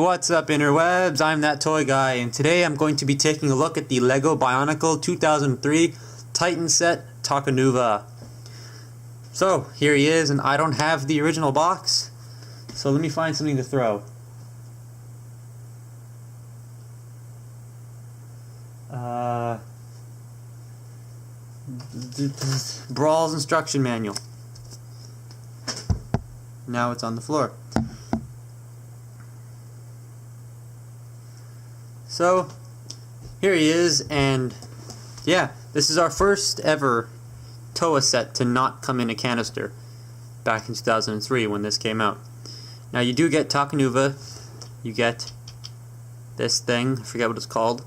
what's up interwebs? I'm that toy guy, and today I'm going to be taking a look at the LEGO Bionicle 2003 Titan set Takanuva. So, here he is, and I don't have the original box, so let me find something to throw. Brawl's instruction manual. Now it's on the floor. So, here he is, and yeah, this is our first ever TOA set to not come in a canister back in 2003 when this came out. Now you do get Takanuva, you get this thing, I forget what it's called,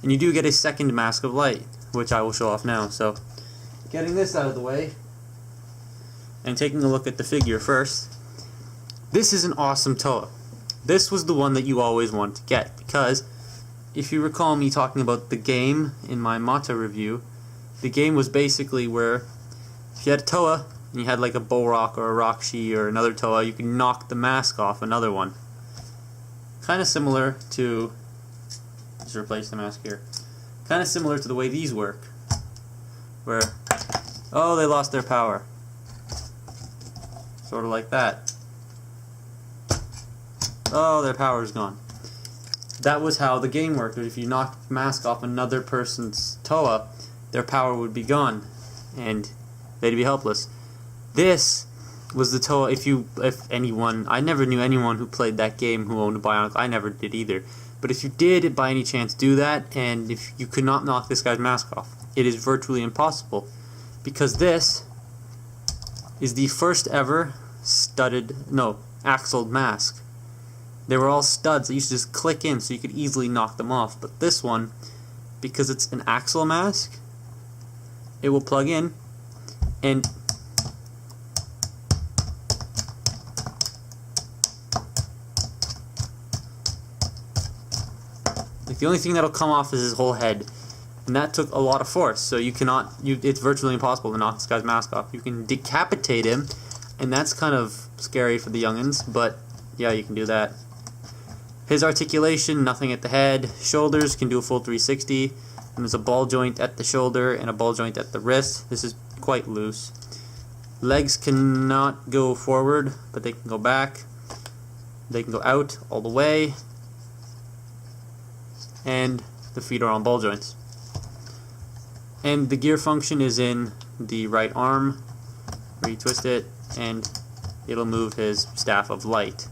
and you do get a second Mask of Light, which I will show off now. So, getting this out of the way, and taking a look at the figure first, this is an awesome TOA. This was the one that you always wanted to get, because if you recall me talking about the game in my Mata review, the game was basically where if you had a TOA and you had like a Bullrock or a Rockshi or another TOA, you could knock the mask off another one. Kind of similar to, just replace the mask here, kind of similar to the way these work, where, oh, they lost their power. Sort of like that. Oh, their power's gone. That was how the game worked. If you knocked the mask off another person's TOA, their power would be gone, and they'd be helpless. This was the TOA. If anyone, I never knew anyone who played that game who owned a Bionicle. I never did either. But if you did, by any chance, do that, and if you could not knock this guy's mask off, it is virtually impossible, because this is the first ever axled mask. They were all studs that used to just click in so you could easily knock them off. But this one, because it's an axle mask, it will plug in, and like the only thing that'll come off is his whole head, and that took a lot of force. So you cannot, it's virtually impossible to knock this guy's mask off. You can decapitate him, and that's kind of scary for the youngins, but yeah, you can do that. His articulation, nothing at the head. Shoulders can do a full 360. And there's a ball joint at the shoulder and a ball joint at the wrist. This is quite loose. Legs cannot go forward, but they can go back. They can go out all the way. And the feet are on ball joints. And the gear function is in the right arm, where you twist it, and it'll move his staff of light.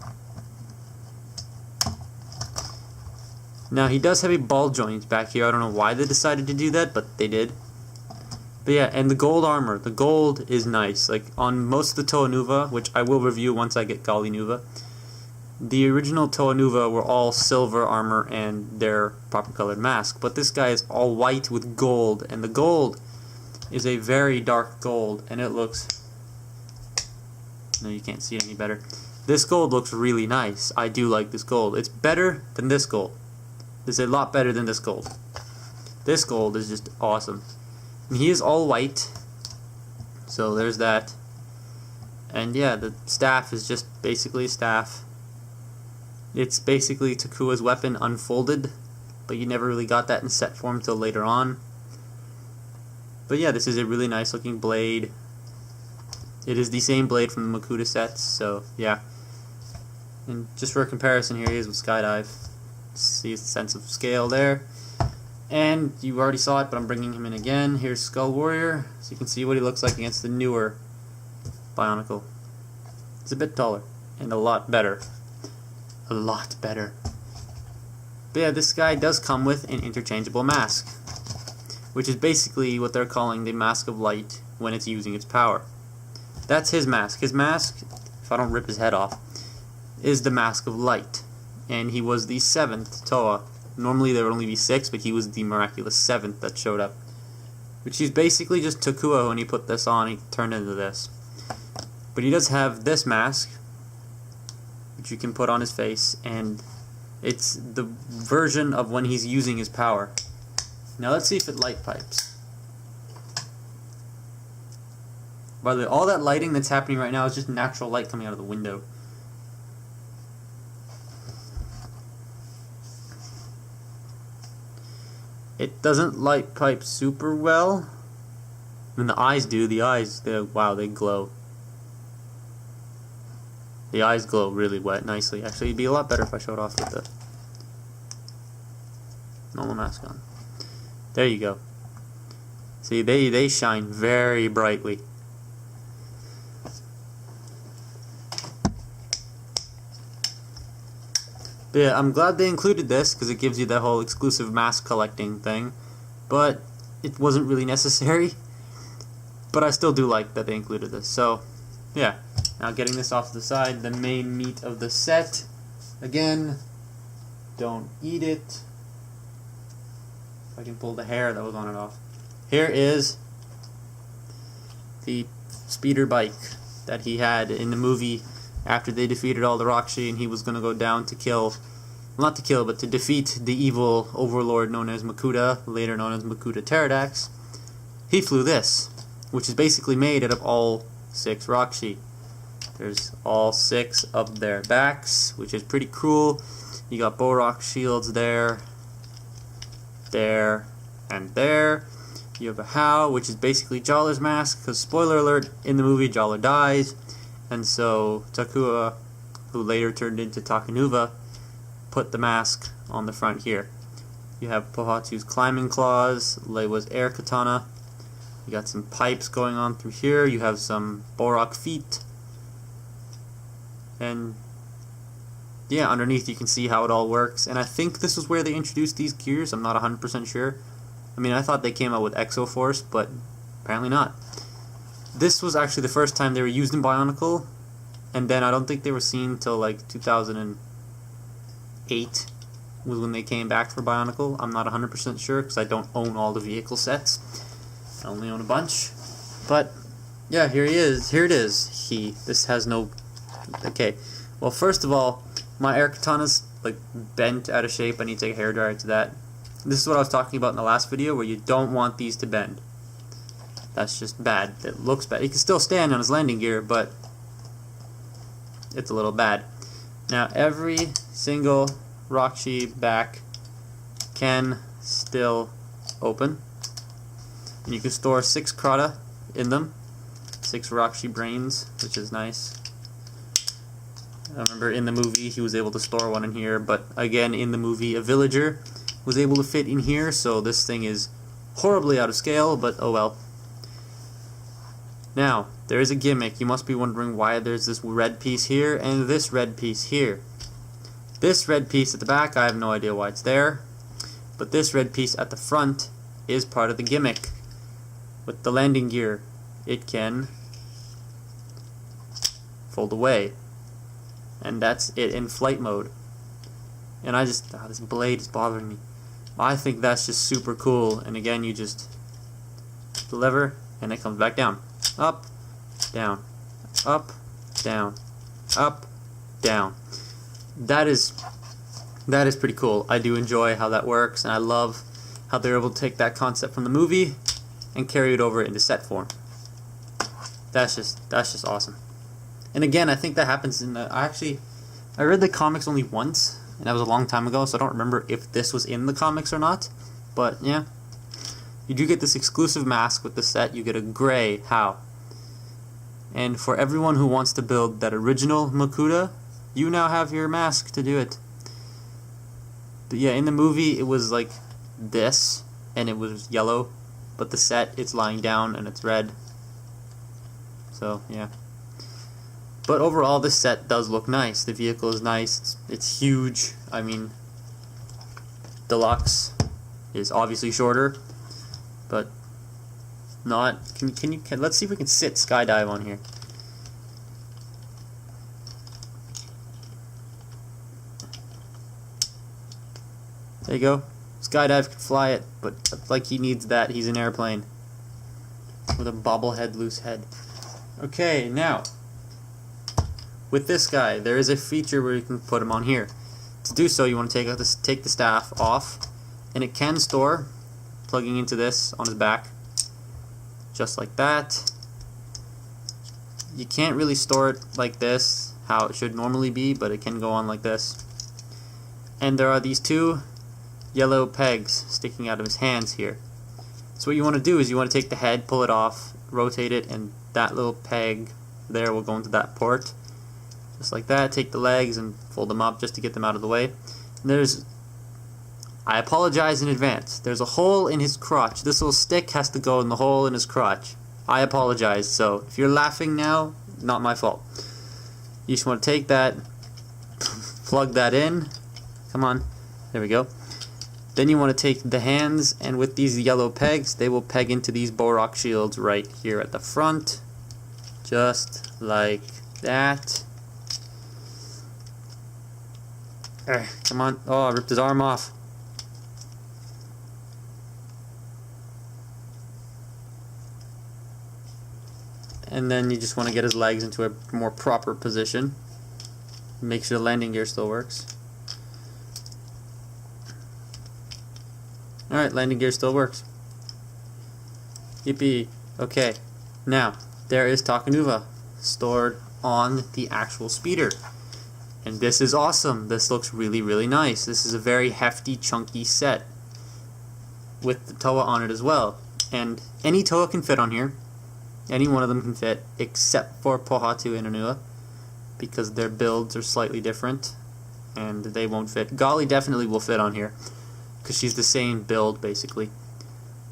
Now, he does have a ball joint back here. I don't know why they decided to do that, but they did. But yeah, and the gold armor. The gold is nice. Like, on most of the Takanuva, which I will review once I get Gallinuva, the original Takanuva were all silver armor and their proper colored mask. But this guy is all white with gold, and the gold is a very dark gold, and it looks... No, you can't see it any better. This gold looks really nice. I do like this gold. It's better than this gold. It's a lot better than this gold. This gold is just awesome. And he is all white, so there's that. And yeah, the staff is just basically a staff. It's basically Takua's weapon unfolded, but you never really got that in set form till later on. But yeah, this is a really nice looking blade. It is the same blade from the Makuta sets, so yeah. And just for a comparison, here he is with Skydive. See his sense of scale there. And you already saw it, but I'm bringing him in again. Here's Skull Warrior, so you can see what he looks like against the newer Bionicle. He's a bit taller and a lot better. A lot better. But yeah, this guy does come with an interchangeable mask, which is basically what they're calling the Mask of Light when it's using its power. That's his mask. His mask, if I don't rip his head off, is the Mask of Light. And he was the 7th TOA. Normally there would only be 6, but he was the miraculous 7th that showed up. Which is basically just Takua. When he put this on, he turned into this. But he does have this mask, which you can put on his face, and it's the version of when he's using his power. Now let's see if it light pipes. By the way, all that lighting that's happening right now is just natural light coming out of the window. It doesn't light pipe super well. I mean, the eyes do. The eyes, wow, they glow. The eyes glow really nicely. Actually, it'd be a lot better if I showed off with the normal mask on. There you go. See, they shine very brightly. But yeah, I'm glad they included this because it gives you that whole exclusive mask collecting thing. But it wasn't really necessary. But I still do like that they included this. So, yeah. Now getting this off to the side, the main meat of the set. Again, don't eat it. If I can pull the hair that was on it off. Here is the speeder bike that he had in the movie after they defeated all the Rakshi and he was going to go down to kill, well, not to kill, but to defeat the evil overlord known as Makuta, later known as Makuta Pterodax. He flew this, which is basically made out of all 6 Rakshi. There's all 6 of their backs, which is pretty cool. You got Borak shields there, there, and there. You have a How, which is basically Jawler's mask, because spoiler alert, in the movie Jawler dies, and so Takua, who later turned into Takanuva, put the mask on the front here. You have Pohatsu's climbing claws, Leiwa's air katana. You got some pipes going on through here. You have some Borak feet. And yeah, underneath you can see how it all works. And I think this is where they introduced these gears. I'm not 100% sure. I mean, I thought they came out with Exoforce, but apparently not. This was actually the first time they were used in Bionicle, and then I don't think they were seen until like 2008 was when they came back for Bionicle. I'm not 100% sure because I don't own all the vehicle sets. I only own a bunch. But yeah, here he is. Here it is. This has no... Okay. Well, first of all, my air katana's like bent out of shape. I need to take a hairdryer to that. This is what I was talking about in the last video, where you don't want these to bend. That's just bad. It looks bad. He can still stand on his landing gear, but it's a little bad. Now, every single Rakshi back can still open. And you can store 6 Krata in them. 6 Rakshi brains, which is nice. I remember in the movie he was able to store one in here, but again, in the movie, a villager was able to fit in here, so this thing is horribly out of scale, but oh well. Now, there is a gimmick. You must be wondering why there's this red piece here and this red piece here. This red piece at the back, I have no idea why it's there, but this red piece at the front is part of the gimmick. With the landing gear, it can fold away, and that's it in flight mode. And I just, this blade is bothering me. I think that's just super cool. And again, you just the lever and it comes back down. Up, down, up, down, up, down. That is pretty cool. I do enjoy how that works, and I love how they're able to take that concept from the movie and carry it over into set form. That's just awesome. And again, I think that happens in the... I read the comics only once, and that was a long time ago, so I don't remember if this was in the comics or not. But yeah, you do get this exclusive mask with the set. You get a gray How. And for everyone who wants to build that original Makuta, you now have your mask to do it. But yeah, in the movie it was like this, and it was yellow, but the set, it's lying down and it's red. So yeah. But overall, this set does look nice. The vehicle is nice. It's huge. I mean, Deluxe is obviously shorter, but not. Let's see if we can sit skydive on here. There you go. Skydive can fly it, but like he needs that. He's an airplane with a bobblehead loose head. Okay, now. With this guy, there is a feature where you can put him on here. To do so, you want to take the staff off, and it can store, plugging into this on his back, just like that. You can't really store it like this, how it should normally be, but it can go on like this. And there are these 2 yellow pegs sticking out of his hands here. So what you want to do is you want to take the head, pull it off, rotate it, and that little peg there will go into that port. Just like that. Take the legs and fold them up just to get them out of the way. And I apologize in advance. There's a hole in his crotch. This little stick has to go in the hole in his crotch. I apologize. So if you're laughing now, not my fault. You just want to take that, plug that in. Come on. There we go. Then you want to take the hands, and with these yellow pegs, they will peg into these Borak shields right here at the front. Just like that. Come on. Oh, I ripped his arm off. And then you just want to get his legs into a more proper position. Make sure the landing gear still works. Alright, landing gear still works. Yippee. Okay. Now, there is Takanuva stored on the actual speeder. And this is awesome. This looks really, really nice. This is a very hefty, chunky set with the Toa on it as well. And any Toa can fit on here. Any one of them can fit, except for Pohatu and Anua, because their builds are slightly different, and they won't fit. Gali definitely will fit on here, because she's the same build, basically.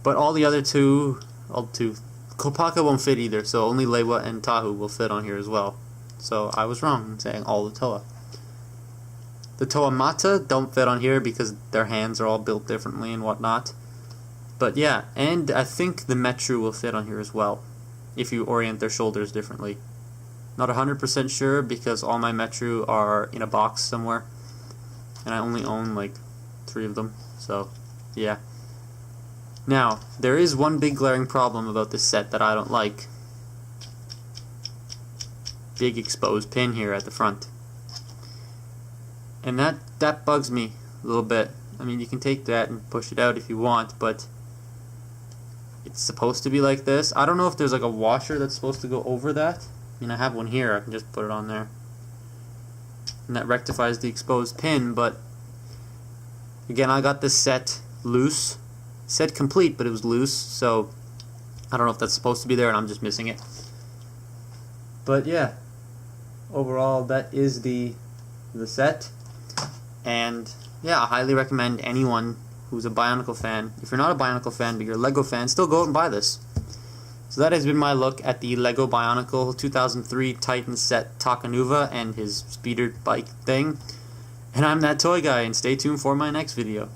But all the other two, Kopaka won't fit either, so only Lewa and Tahu will fit on here as well. So I was wrong in saying all the Toa. The Toa Mata don't fit on here because their hands are all built differently and whatnot. But yeah, and I think the Metru will fit on here as well, if you orient their shoulders differently. Not 100% sure because all my Metru are in a box somewhere, and I only own like 3 of them, so yeah. Now, there is one big glaring problem about this set that I don't like. Big exposed pin here at the front. And that bugs me a little bit. I mean, you can take that and push it out if you want, but it's supposed to be like this. I don't know if there's like a washer that's supposed to go over that. I mean, I have one here. I can just put it on there. And that rectifies the exposed pin, but again, I got this set loose. It said complete, but it was loose, so I don't know if that's supposed to be there and I'm just missing it. But yeah, overall, that is the set. And yeah, I highly recommend anyone who's a Bionicle fan. If you're not a Bionicle fan, but you're a LEGO fan, still go out and buy this. So that has been my look at the LEGO Bionicle 2003 Titan set Takanuva and his speeder bike thing. And I'm that toy guy, and stay tuned for my next video.